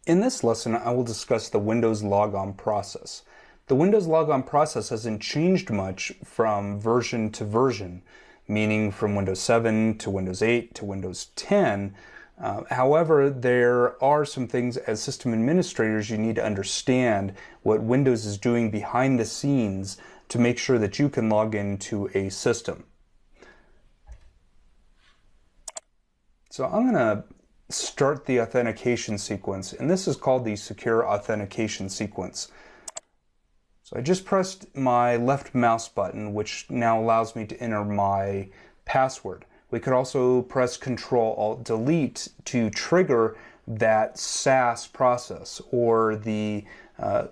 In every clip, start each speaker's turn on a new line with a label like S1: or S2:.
S1: In this lesson, I will discuss the Windows logon process. The Windows logon process hasn't changed much from version to version, meaning from Windows 7 to Windows 8 to Windows 10. However, there are some things as system administrators you need to understand what Windows is doing behind the scenes to make sure that you can log into a system. So I'm going to start the authentication sequence, and this is called the secure authentication sequence. So I just pressed my left mouse button, which now allows me to enter my password. We could also press Control-Alt-Delete to trigger that SAS process, or the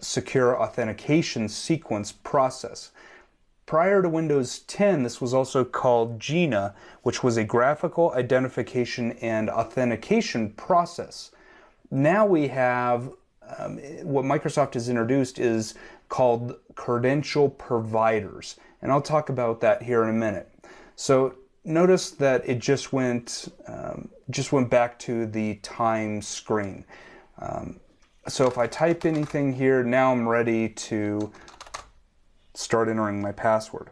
S1: secure authentication sequence process. Prior to Windows 10, this was also called GINA, which was a graphical identification and authentication process. Now we have what Microsoft has introduced is called credential providers, and I'll talk about that here in a minute. So notice that it just went back to the time screen. So if I type anything here, now I'm ready to start entering my password.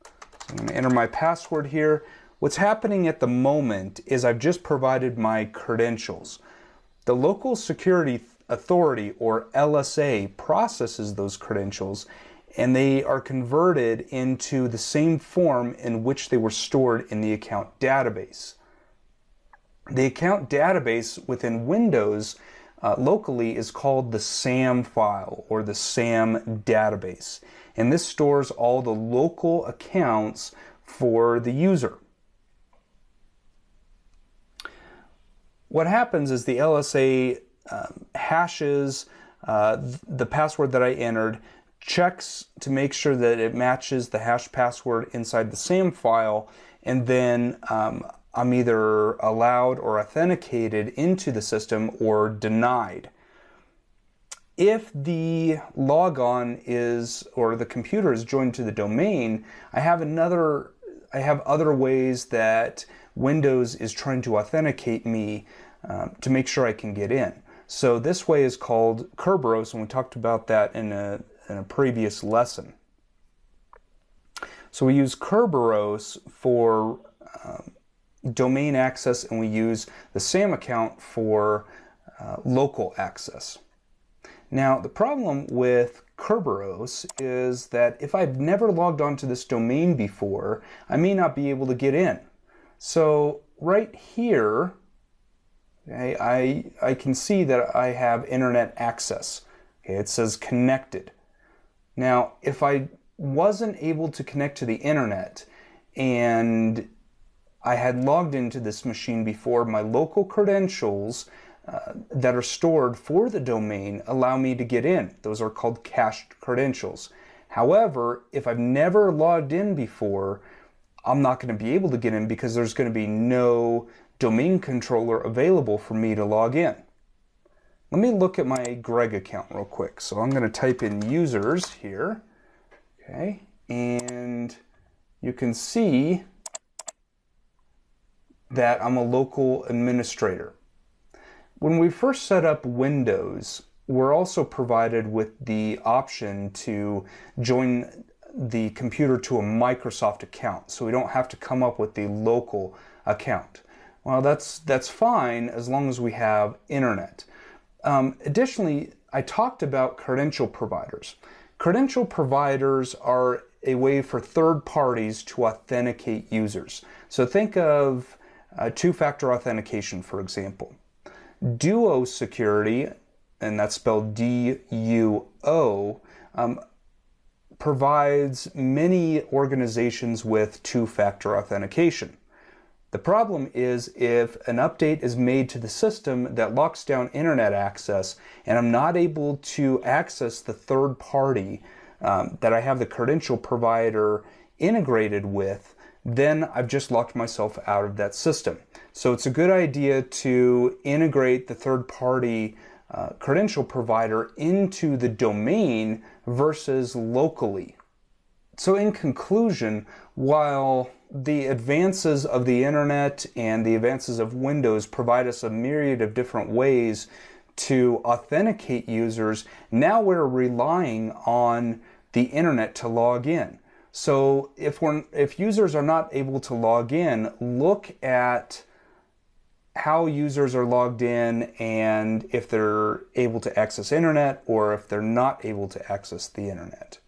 S1: So I'm going to enter my password here. What's happening at the moment is I've just provided my credentials. The local security authority, or LSA, processes those credentials, and they are converted into the same form in which they were stored in the account database. The account database within Windows locally is called the SAM file, or the SAM database. And this stores all the local accounts for the user. What happens is the LSA hashes the password that I entered, checks to make sure that it matches the hash password inside the SAM file, and then I'm either allowed or authenticated into the system or denied. If the logon is, or the computer is joined to the domain, I have other ways that Windows is trying to authenticate me to make sure I can get in. So this way is called Kerberos, and we talked about that in a previous lesson. So we use Kerberos for domain access, and we use the SAM account for local access. Now, the problem with Kerberos is that if I've never logged onto this domain before, I may not be able to get in. So right here, okay, I can see that I have internet access. Okay, it says connected. Now, if I wasn't able to connect to the internet and I had logged into this machine before, my local credentials that are stored for the domain allow me to get in. Those are called cached credentials. However, if I've never logged in before, I'm not going to be able to get in because there's going to be no domain controller available for me to log in. Let me look at my Greg account real quick. So I'm going to type in users here. Okay, and you can see that I'm a local administrator. When we first set up Windows, we're also provided with the option to join the computer to a Microsoft account, so we don't have to come up with the local account. Well, that's fine as long as we have internet. Additionally, I talked about credential providers. Credential providers are a way for third parties to authenticate users. So think of two-factor authentication, for example. Duo security, and that's spelled D-U-O, provides many organizations with two-factor authentication. The problem is if an update is made to the system that locks down internet access and I'm not able to access the third party that I have the credential provider integrated with, then I've just locked myself out of that system. So it's a good idea to integrate the third-party credential provider into the domain versus locally. So in conclusion, while the advances of the internet and the advances of Windows provide us a myriad of different ways to authenticate users, now we're relying on the internet to log in. So if users are not able to log in, look at how users are logged in and if they're able to access internet or if they're not able to access the internet.